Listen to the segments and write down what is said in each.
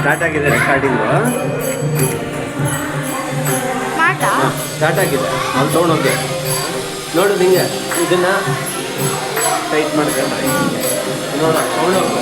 Start ಆಗಿದೆ recording. Start ಆಗಿದೆ. ಅವ್ನು ತೊಗೊಂಡೋಗಿ ನೋಡು ನಿಂಗೆ ಇದನ್ನು ಟೈಟ್ ಮಾಡ್ಕೊಂಡ್ರೆ ನೋಡ ತೊಗೊಂಡೋಗು.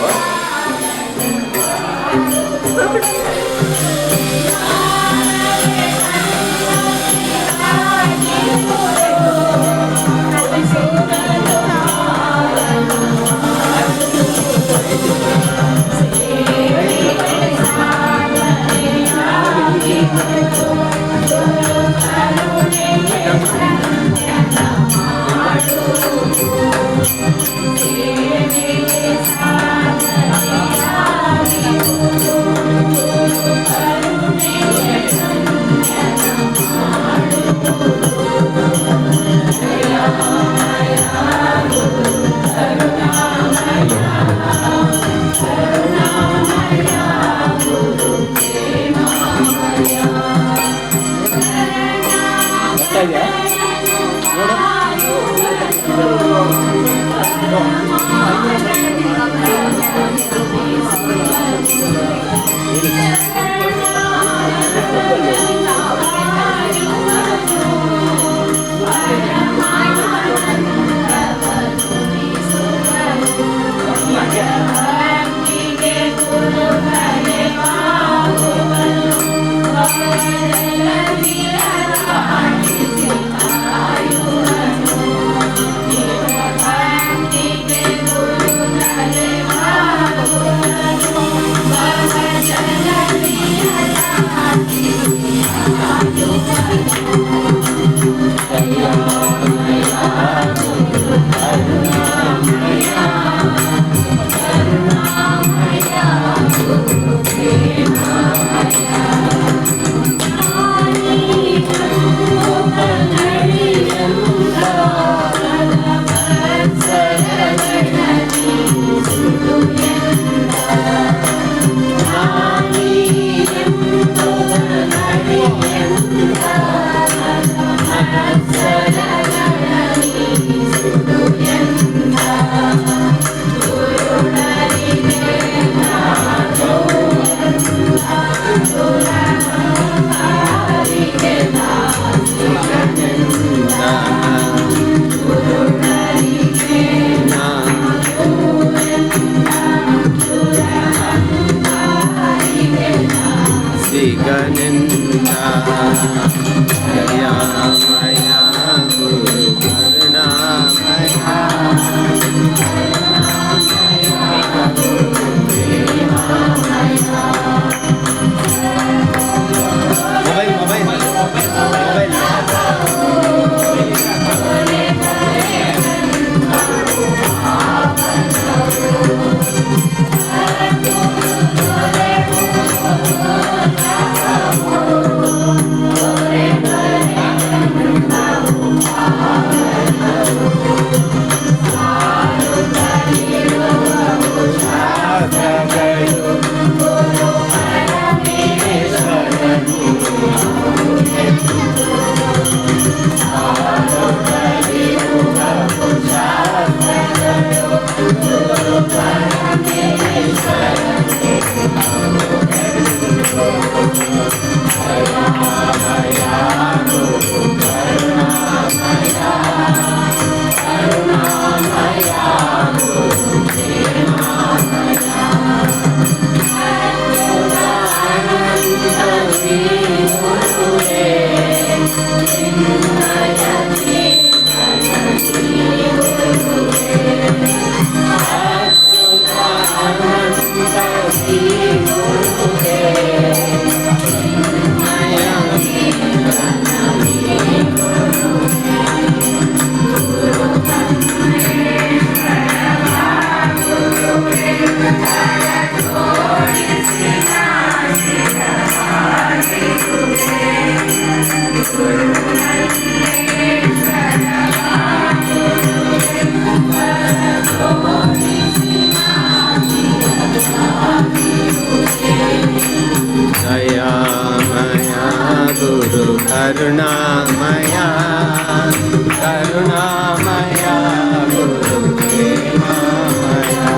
करुणामया करुणामया गुरु प्रेममया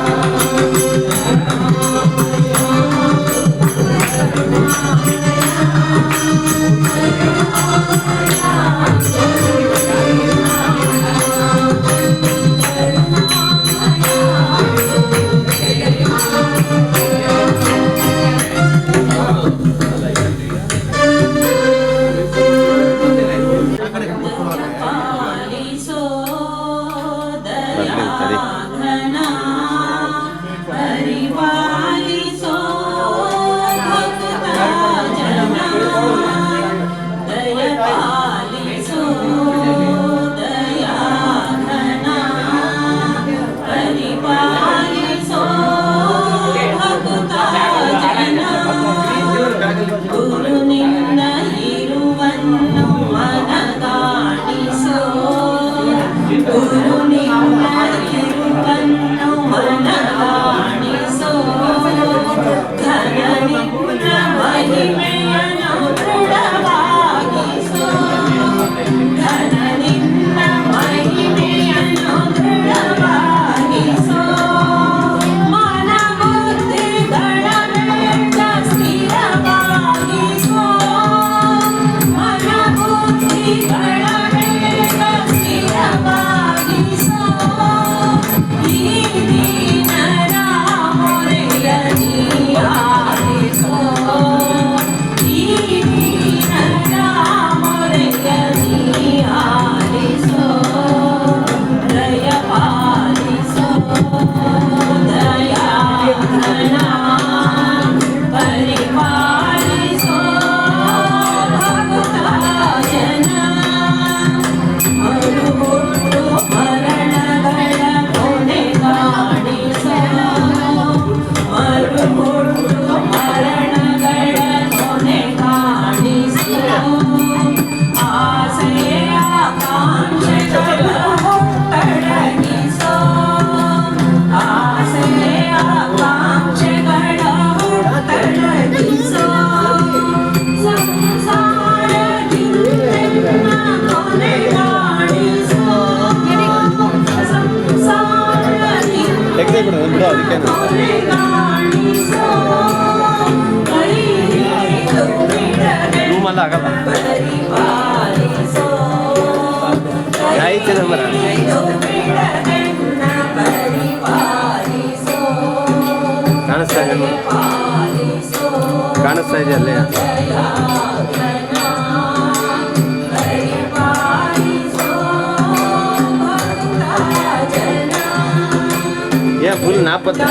ಬಿಡು ಬಿಡು ಅದಕ್ಕೇನು ರೂಮಲ್ಲ ಆಗಲ್ಲ ಆಯ್ತು ನಂಬರ ಕಾಣಿಸ್ತಾ ಇದೆ ಕಾಣಿಸ್ತಾ ಇದೆ ಅಲ್ಲೇ ये फुल नापत्ता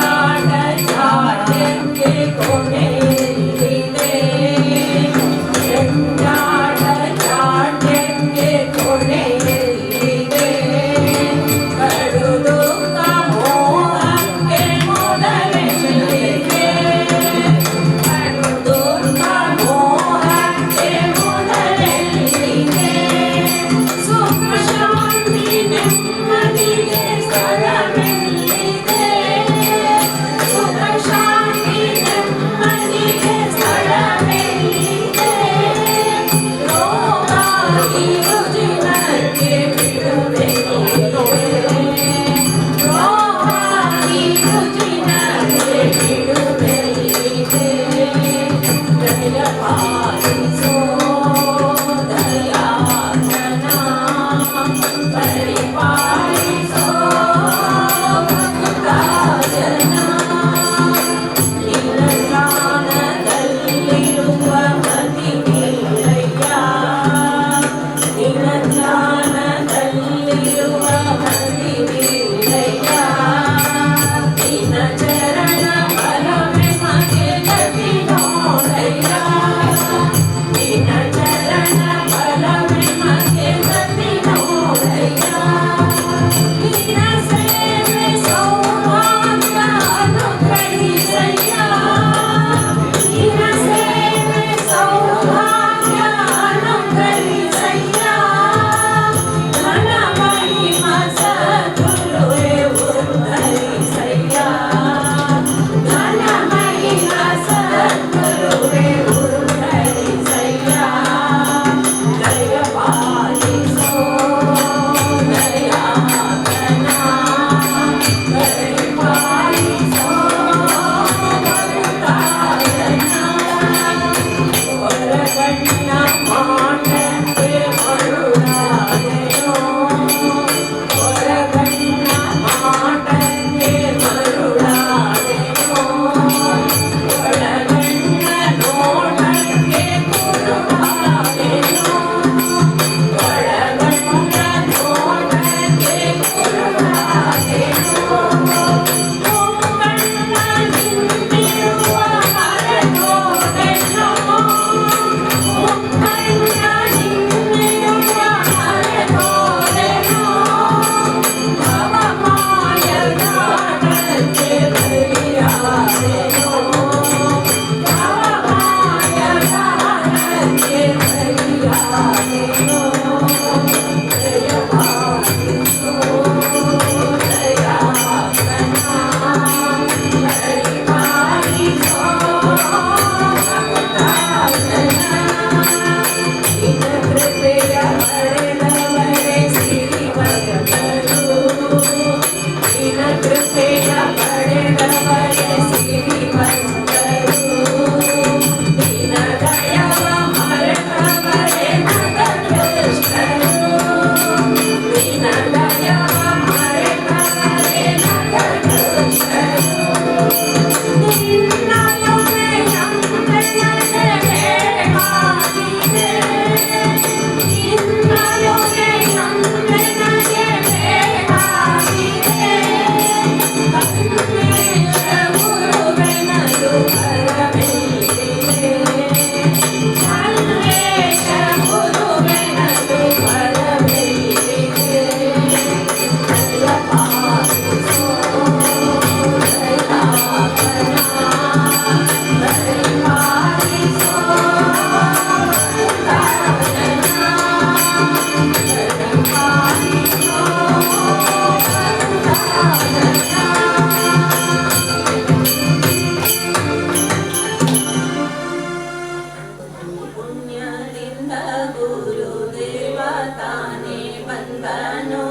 ಬಂದನು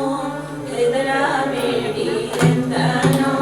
ಹೆದರಬೇಡಿ ಎಂದನು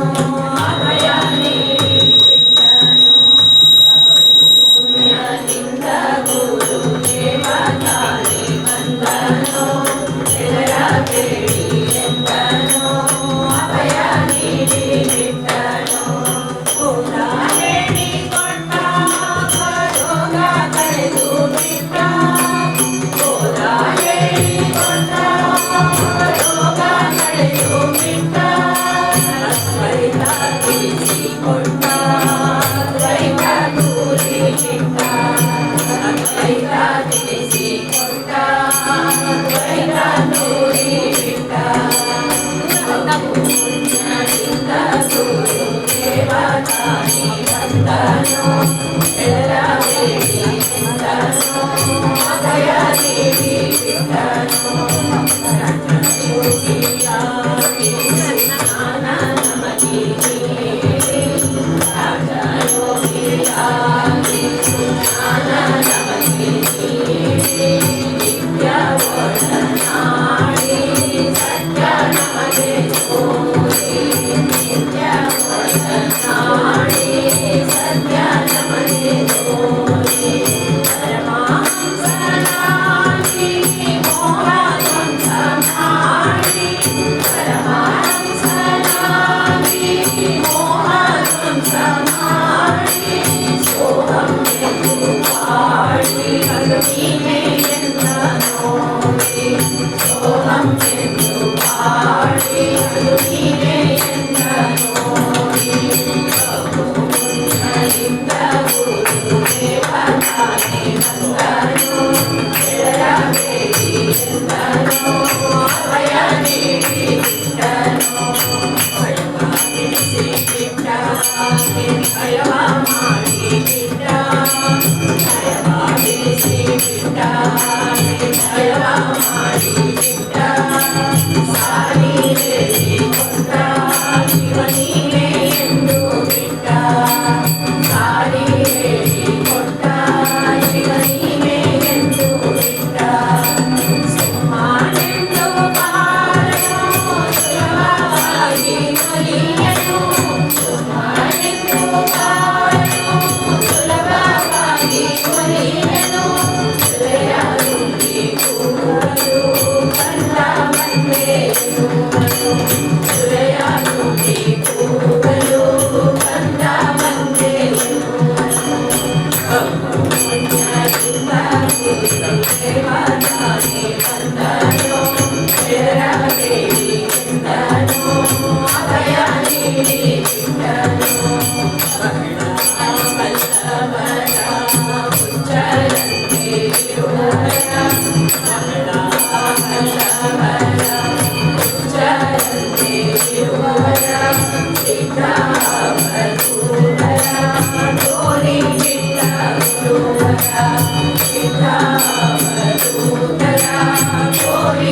Gori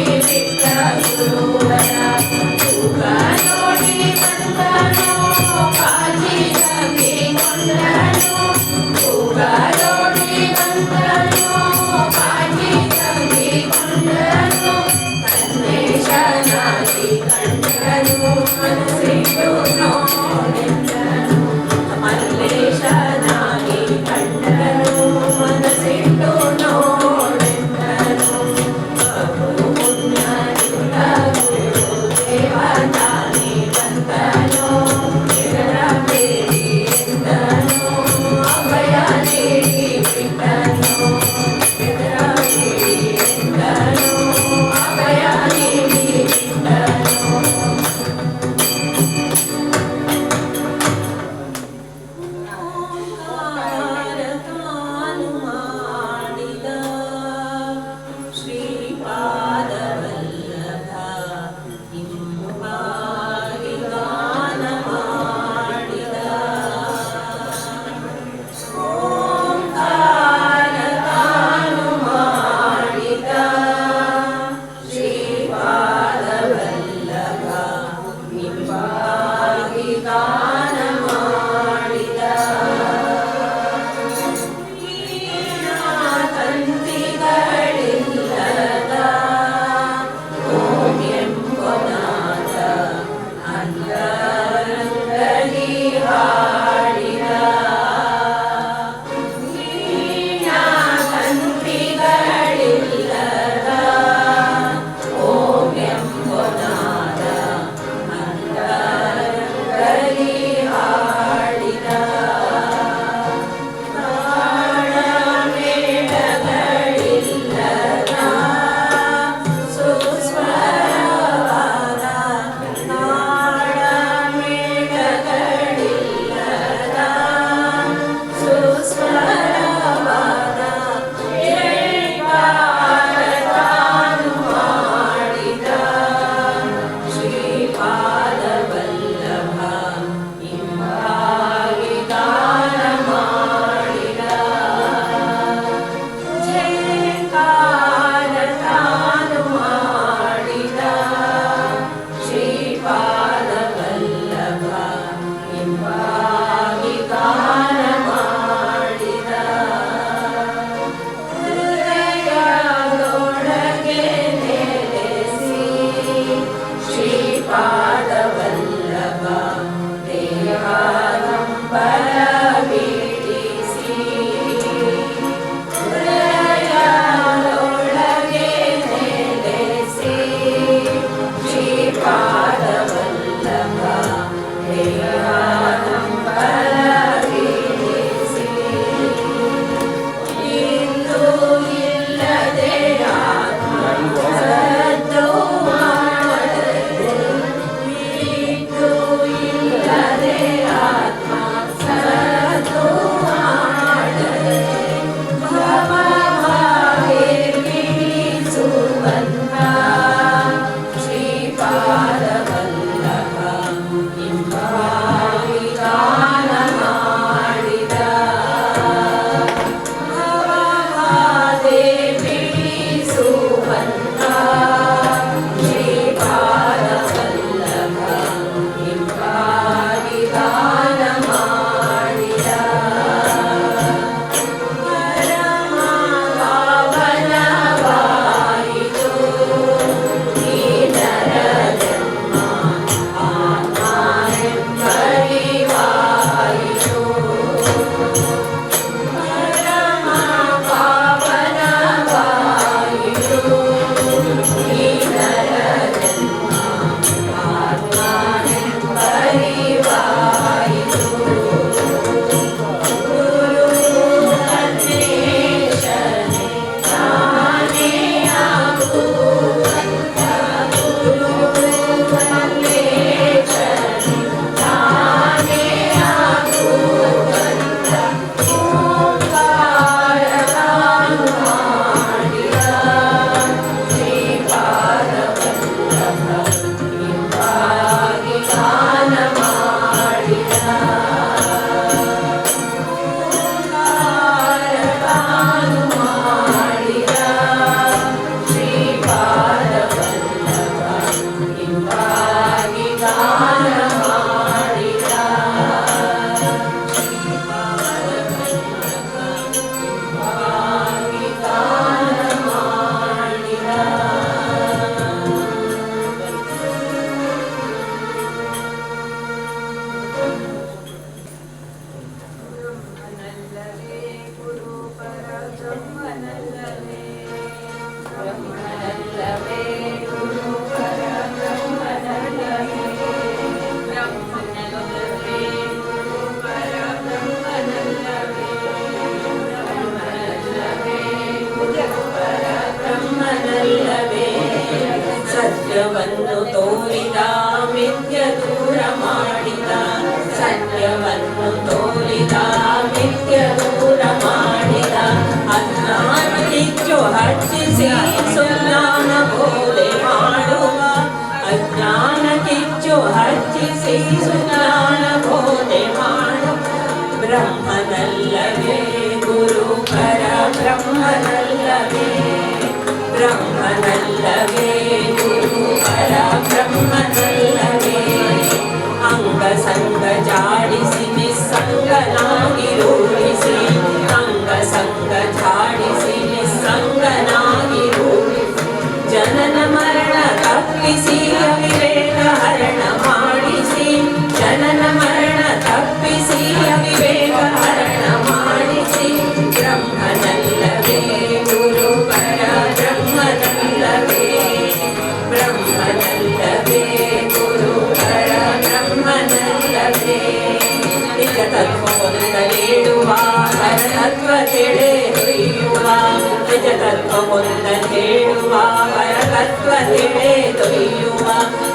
ಕೇಳುವ ವರತತ್ವ ತಿಳಿದೊಯ್ಯುವ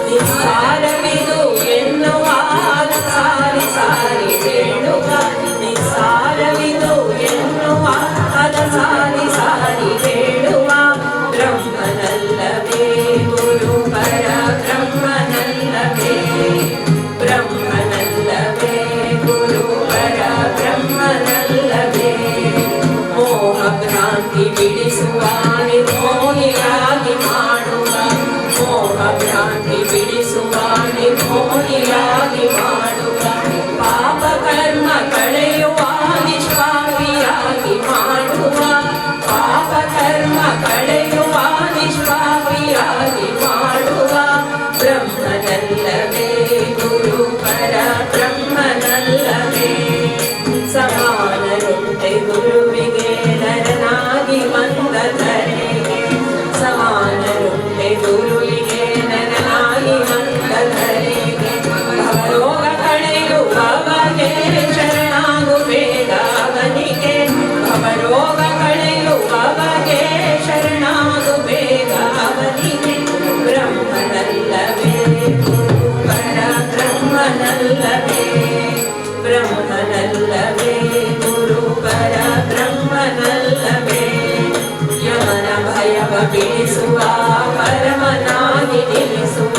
ನಿಸ್ಸಾರವಿದು ಎನ್ನುವ ಸಾರಿ ಸಾರಿ ಹೇಳುವ ನಿಸ್ಸಾರವಿದು ಎನ್ನುವ ಪದ ಸಾರಿ ಸಾರಿ ಹೇಳುವ ಬ್ರಹ್ಮನಲ್ಲವೇ ಗುರು ಪರ ಬ್ರಹ್ಮನಲ್ಲವೇ ಬ್ರಹ್ಮನಲ್ಲವೇ ಗುರು ಪರ ಬ್ರಹ್ಮನಲ್ಲವೇ ಮೋಹ ಭ್ರಾಂತಿ ಬಿಡಿಸುವ ನಿರ್ಮೋಹಿಯಾಗಿ ಮಾಡುವ ಮೋಹ ಭ್ರಾಂತಿ ಬಿಡಿಸುವ ನಿರ್ಮೋಹಿಯಾಗಿ ಮಾಡುವ ಪಾಪ ಕರ್ಮ ಕಳೆಯುವ ನಿಷ್ಪಾಪಿಯಾಗಿ ಮಾಡುವ ಪಾಪ ಕರ್ಮ ಕಳೆಯುವ ನಿಷ್ಪಾಪಿಯಾಗಿ ಮಾಡುವ ಬ್ರಹ್ಮನಲ್ಲವೇ ಗುರು ಪರ ಬ್ರಹ್ಮನಲ್ಲವೇ ಸಮಾನರುಂಟೆ ಗುರುವಿಗೆ ನರನಾಗಿ ಬಂದ ಧರೆಗೆ ಸಮಾನರುಂಟೆ ಗುರುವಿಗೆ ನರನಾಗಿ ಬಂದ ಧರೆಗೆ ಭವರೋಗ ಕಳೆಯುವವಗೆ ಶರಣಾಗು ಬೇಗ ಅವನಿಗೆ ಭವರೋಗ ಕಳೆಯುವವಗೆ ಶರಣಾಗು ಬೇಗ ಅವನಿಗೆ ಬ್ರಹ್ಮನಲ್ಲವೇ ಗುರು ಪರ ಬ್ರಹ್ಮನಲ್ಲವೇ ಬ್ರಹ್ಮನಲ್ಲವೇ ಗುರು ಪರ ಬ್ರಹ್ಮನಲ್ಲವೇ ಯಮನ ಭಯವ ಬಿಡಿಸುವ ಪರಮನಾಗಿ ನಿಲ್ಲಿಸುವ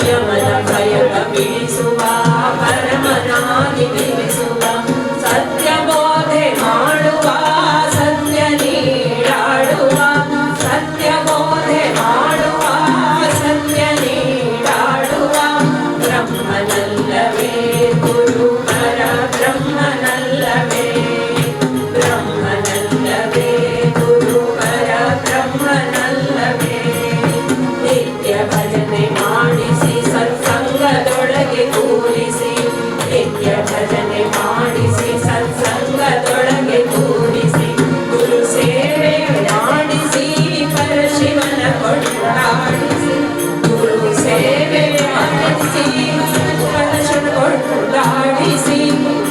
ಯಮನ ಭಯವ ಬಿಡಿಸುವ ಪರಮನಾಗಿ ನಿಲ್ಲಿಸುವ ಸತ್ಯ ಬೋಧೆ ಮಾಡುವ ಸತ್ಯ ನೀಡಾಡುವ ಸತ್ಯ ಬೋಧೆ ಮಾಡುವ ಸತ್ಯ ನೀಡಾಡುವ ಬ್ರಹ್ಮನಲ್ಲವೇ ಗುರು ಪರ ಬ್ರಹ್ಮನಲ್ಲವೇ ಬ್ರಹ್ಮನಲ್ಲವೇ ಗುರು ಪರ ಬ್ರಹ್ಮನಲ್ಲವೇ ನಿತ್ಯ ಭಜನೆ ಮಾಡಿಸಿ ಸತ್ಸಂಗದೊಳಗೆ ಕೂರಿಸಿ ನಿತ್ಯ ಭಜನೆ ಮಾಡಿಸಿ ಸತ್ಸಂಗದೊಳಗೆ ಕೂರಿಸಿ ಗುರು ಸೇವೆ ಮಾಡಿಸಿ ಪರಶಿವನ ಕೊಂಡಾಡಿಸಿ ಗುರು ಸೇವೆ ಮಾಡಿಸಿ ಪರಶಿವನ ಕೊಂಡಾಡಿಸಿ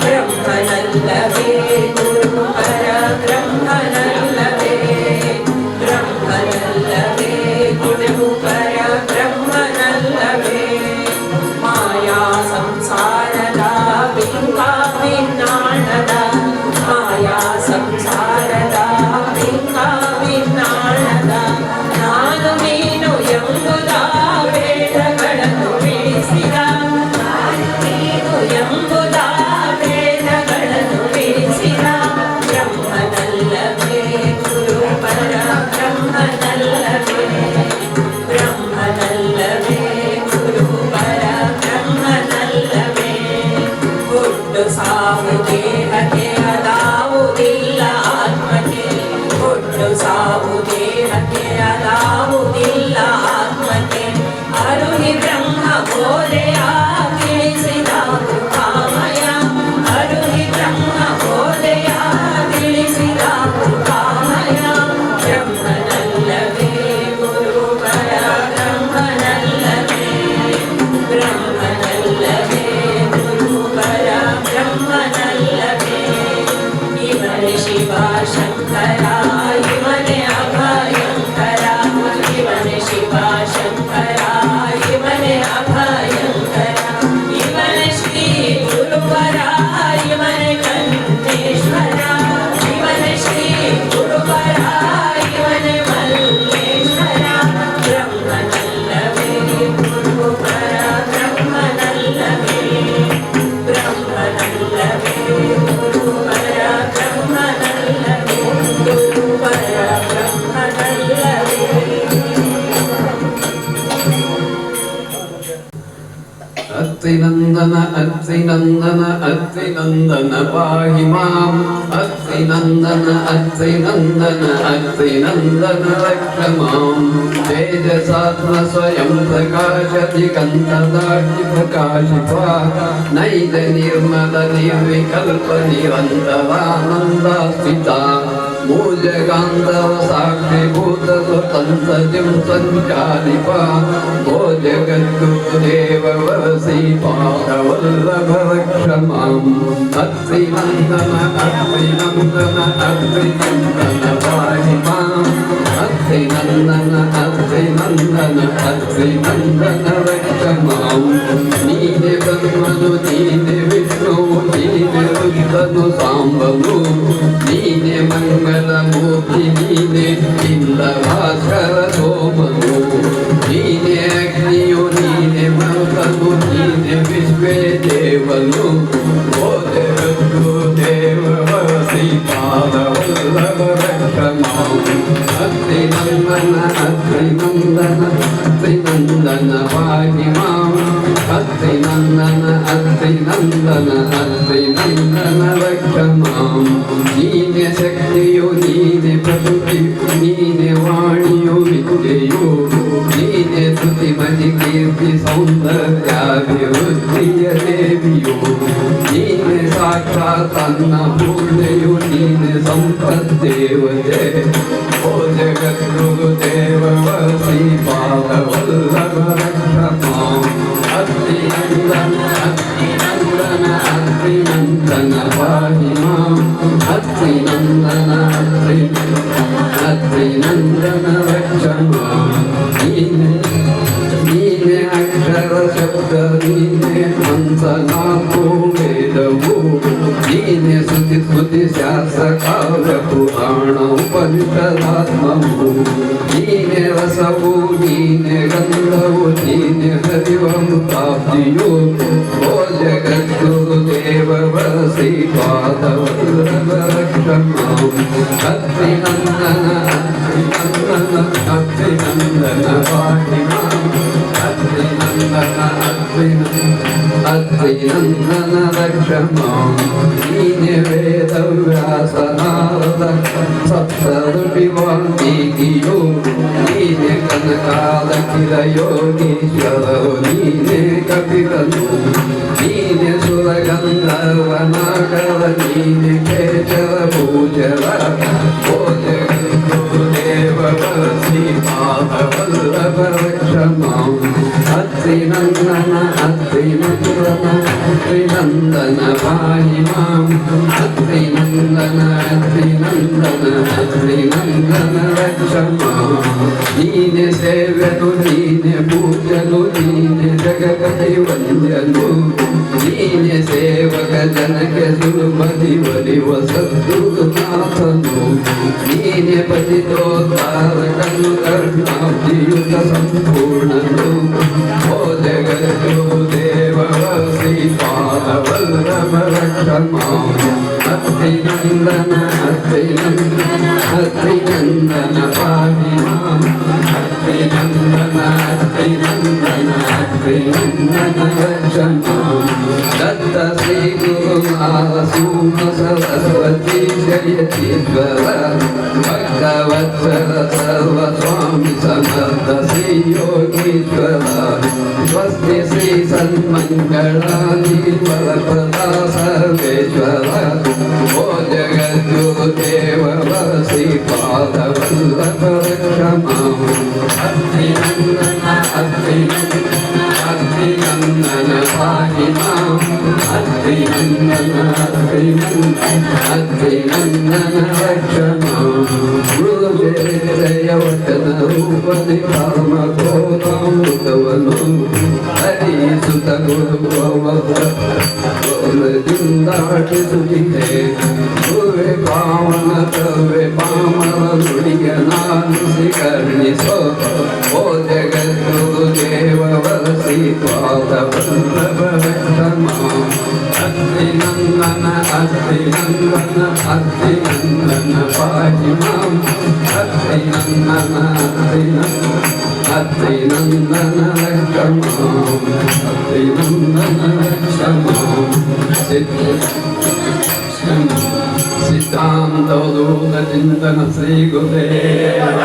ಬ್ರಹ್ಮನಲ್ಲವೇ ಗುರು ಪರ ಬ್ರಹ್ಮನಲ್ಲವೇ ಬ್ರಹ್ಮನಲ್ಲವೇ ಗುರು ಪರ ಬ್ರಹ್ಮನಲ್ಲವೇ ಮಾಯಾ ಸಂಸಾರದ ಬಿಂಬ ವಿನಾಣದ ಮಾಯಾ ಸಂಸಾರದ ಬಿಂಬ ವಿನಾಣದ ನಾನು ನೀನು ಎಂಬುದ ವೇದಗಳನ್ನು ಬಿಡಿಸಿದ ನಾನು ನೀನು ಎಂಬುದ ವೇದಗಳನ್ನು ಬಿಡಿಸಿದ ಬ್ರಹ್ಮನಲ್ಲವೇ ಗುರು ಪರ ಬ್ರಹ್ಮನಲ್ಲವೇ ಬ್ರಹ್ಮನಲ್ಲವೇ ಗುರು ಪರ ಬ್ರಹ್ಮನಲ್ಲವೇ ಹುಟ್ಟು ಸಾವು ದೇಹಕ್ಕೆ ಅದಾವುದಿಲ್ಲ ಆತ್ಮಕ್ಕೆ ಹುಟ್ಟು ಸಾವು ದೇಹಕ್ಕೆ ಅದಾವುದಿಲ್ಲ ಆತ್ಮಕ್ಕೆ ಅರುಹಿ ಬ್ರಹ್ಮ ಬೋಧೆಯ ತಿಳಿಸಿದ ಕೃಪಾಮಯ ಅರುಹಿ ಬ್ರಹ್ಮ ಬೋಧೆಯ ತಿಳಿಸಿದ ಕೃಪಾಮಯ ಬ್ರಹ್ಮನಲ್ಲವೇ ಗುರು ಪರ ಬ್ರಹ್ಮನಲ್ಲವೇ ಬ್ರಹ್ಮನಲ್ಲವೇ ಗುರು ಪರ ಬ್ರಹ್ಮನಲ್ಲವೇ ಇವನೇ ಶಿವ ಶಂಕರ ಇವನೇ ಅಭಯಂಕರ ಇವನೇ ಶಿವ ಶಂಕರ ಇವನೇ ಅಭಯಂಕರ ಇವನೇ ಶ್ರೀ ಗುರುವರ ಇವನೇ ಕನ್ನೇಶ್ವರ ಇವನೇ ಶ್ರೀ ಗುರುವರ ಇವನೇ ಮಲ್ಲೇಶ್ವರ ಬ್ರಹ್ಮನಲ್ಲವೇ ಗುರು ಪರ ಬ್ರಹ್ಮನಲ್ಲವೇ ಬ್ರಹ್ಮನಲ್ಲವೇ ಗುರು ಪರ ಬ್ರಹ್ಮನಲ್ಲವೇ ಗುರು ಪರ ಬ್ರಹ್ಮನಲ್ಲವೇ ಅತ್ರಿನಂದನ ಅತ್ರಿನಂದನ ಅತ್ರಿನಂದನ ಪಾಹಿ ಮಾಂ ಅತ್ರಿನಂದನ ಅತ್ರಿನಂದನ ಅತ್ರಿನಂದನ ರಕ್ಷ ಮಾಂ ತೇಜಸಾತ್ಮ ಸ್ವಯಂ ಪ್ರಕಾಶತಿ ಕಂತದಾಟಿ ಪ್ರಕಾಶಿತ ನೈಜ ನಿರ್ಮಲ ನಿರ್ವಿಕಲ್ಪ ನಿರಂತರಾನಂದ ಸ್ಥಿತ ಮೂಜಗಾಂಧವ ಸಾಕ್ಷಿಭೂತ ಸ್ವತಂತ್ರಂ ಸಂಚಾಲಿಪ ಓ ಜಗತ್ತು ದೇವವಸಿ ಪಾದವಲ್ಲಭ ಕ್ಷಮಾಂ ಅತ್ರಿನಂದನ ಅತ್ರಿನಂದನ ಅತ್ರಿನಂದನ ಪಾಹಿ ಮಾಂ ಅತ್ರಿನಂದನ ಅತ್ರಿನಂದನ ಅತ್ರಿನಂದನ ಕ್ಷಮಾಂ ನೀನೆ ಬ್ರಹ್ಮನು ನೀನೆ ವಿಷ್ಣುವು ನೀನೆ ರುದ್ರನು ಸಾಂಬನು ನೀನೆ ಮಂಗಲ ಮೂರ್ತಿ ನೀನೆ ಇಂದ ಭಾಸ್ಕರ ಸೋಮನು ನೀನೆ ಅಗ್ನಿಯು ನೀನೆ ಮರುತನು ನೀನೆ ವಿಶ್ವೇ ದೇವನು ಓ ಜಗತ್ತು ದೇವವಸಿ ಪಾದವಲ್ಲಭ ಕ್ಷಮಾಂ ಅತ್ರಿನಂದನ ಅತ್ರಿನಂದನ ಅತ್ರಿನಂದನ ಪಾಹಿ ಮಾಂ ಅತ್ರಿನಂದನ ಅತ್ರಿನಂದನ ಅತ್ರಿನಂದನ ಕ್ಷಮಾಂ ನೀನೆ ಶಕ್ತಿಯು ನೀನೆ ಪ್ರಕೃತಿಯು ನೀನೆ ವಾಣಿಯು ವಿದ್ಯೆಯು ನೀನೆ ಸ್ತುತಿ ಮತಿ ಕೀರ್ತಿ ಸೌಂದರ್ಯಾಭಿವೃದ್ಧಿಯ ದೇವಿಯು ನೀನೆ ಸಾಕ್ಷಾತ್ ಅನ್ನಪೂರ್ಣೆಯು ನೀನೆ ಸಂಪದ್ದೇವತೆ ಓ ಜಗತ್ತು ದೇವವಸಿ ಪಾದವಲ್ಲಭ ಕ್ಷಮಾಂ ಅತ್ರಿನಂದನ ಅತ್ರಿನಂದನ ಅತ್ರಿನಂದನ ಪಾಹಿ ಮಾಂ ಅತ್ರಿನಂದನ ಅತ್ರಿನಂದನ ಕ್ಷಮಾಂ ನೀನೆ ಅಕ್ಷರ ಶಬ್ದ ನೀನೆ ಮಂತ್ರ ನಾಲ್ಕು ವೇದವು ನೀನೆ ಸ್ತುತಿ ಸ್ಮೃತಿ ಶಾಸ್ತ್ರ ಕಾವ್ಯ ಪುರಾಣ ಉಪನಿಷದಾತ್ಮವು ನೀನೆ ರಸವು ನೀನೆ ಗಂಧವು ನೀನೆ ಹರಿವಂತಾಬ್ದಿಯು ಓ ಜಗತ್ತು ದೇವವಸಿ ಪಾದವಲ್ಲಭ ಕ್ಷಮಾಂ ಅತ್ರಿನಂದನ ಅತ್ರಿನಂದನ ಅತ್ರಿನಂದನ ಪಾಹಿ ಮಾಂ ಅತ್ರಿನಂದನ ಅತ್ರಿನಂದನ ಕ್ಷಮಾಂ ನೀನೆ ವೇದವ್ಯಾಸ ನಾರದ ಸಪ್ತಋಷಿ ವಾಲ್ಮೀಕಿಯು ನೀನೆ ಕನಕಾಲಕಿಲ ಯೋಗೀಶ್ವರರು ನೀನೆ ಕಪಿಲನು ನೀನೆ ಸುರಗಂಧರ್ವ ನಾಗರ ನೀನೆ ಕೇಶವ ಪೂಜರ ಓ ಜಗತ್ತು ದೇವವಸಿ ಪಾದವಲ್ಲಭ ಕ್ಷಮಾಂ ಅತ್ರಿನಂದನ ಅತ್ರಿನಂದನ ಅತ್ರಿನಂದನ ಪಾಹಿ ಮಾಂ ಅತ್ರಿನಂದನ ಅತ್ರಿನಂದನ ಅತ್ರಿನಂದನ ಕ್ಷಮಾಂ ನೀನೆ ಸೇವ್ಯನು ನೀನೆ ಪೂಜ್ಯನು ನೀನೆ ಜಗಪತಿ ವಂದ್ಯನು ನೀನೆ ಸೇವಕ ಜನಕ್ಕೆ ಸುಮತಿ ಒಲಿವ ಸದ್ಗುರುನಾಥನು ನೀನೆ ಪತಿತೋದ್ಧಾರಕನು ಕರ್ಣಾಬ್ಧಿಯುತ ಸಂಪೂರ್ಣನು ಓ ಜಗತ್ತು ದೇವವಸಿ ಪಾದವಲ್ಲಭ ಕ್ಷಮಾಂ ಅತ್ರಿನಂದನ ಅತ್ರಿನಂದನ ಅತ್ರಿನಂದನ ಪಾಹಿ ಮಾಂ ಅತ್ರಿನಂದನ ಅತ್ರಿನಂದನ ಅತ್ರಿನಂದನ ಕ್ಷಮಾಂ ದತ್ತ ಶ್ರೀ ಗುರುನಾಥ ಸೂನ ಸರಸ್ವತಿ ಜಯತೀಶ್ವರ ಭಕ್ತವತ್ಸಲ ಸರ್ವ ಸ್ವಾಮಿ ಸಮರ್ಥ ಶ್ರೀ ಯೋಗೀಶ್ವರ ಸ್ವಸ್ತಿ ಶ್ರೀ ಸನ್ಮಂಗಳಾನಿ ವರಪ್ರದಾ ಸರ್ವೇಶ್ವರ ಓ ಜಗದ್ಗುರು ದೇವವಸಿ ಪಾದವಲ್ಲಭ ಕ್ಷಮಾಂ ಅತ್ರಿನಂದನ ಅತ್ರಿನಂದನ ಅತ್ರಿನಂದನ ಪಾಹಿ ಮಾಂ ಅತ್ರಿನಂದನ ಅತ್ರಿನಂದನ ಕ್ಷಮಾಂ ಗುರುಜಯ ವಚನ ರೂಪದಿ ಕಾಮ ಕ್ರೋಧಾಮೃತವನು ಹರಿಸುತ ಗುರುದಿಂದಾಟಿಸುತ್ತಿದೆ ಗುರುವೆ ಪಾವನ ತರುವೆ ಪಾಮರ ನುಡಿಯ ನಾನು ಸ್ವೀಕರಿಸೋ ಓ ಜಗದ್ಗುರು ದೇವವಸಿ ಪಾದವಲ್ಲಭ ಕ್ಷಮಾಂ ಅತ್ರಿನಂದನ ಅತ್ರಿನಂದನ ಅತ್ರಿನಂದನ ಪಾಹಿ ಮಾಂ ಅತ್ರಿನಂದನ ಅತ್ರಿನಂದನ ಕ್ಷಮಾಂ ಅತ್ರಿನಂದನ ಕ್ಷಮಾಂ ಸಿದ್ಧಾಂತವಧೂತ ಚಿಂತನ ಶ್ರೀ ಗುರುದೇವ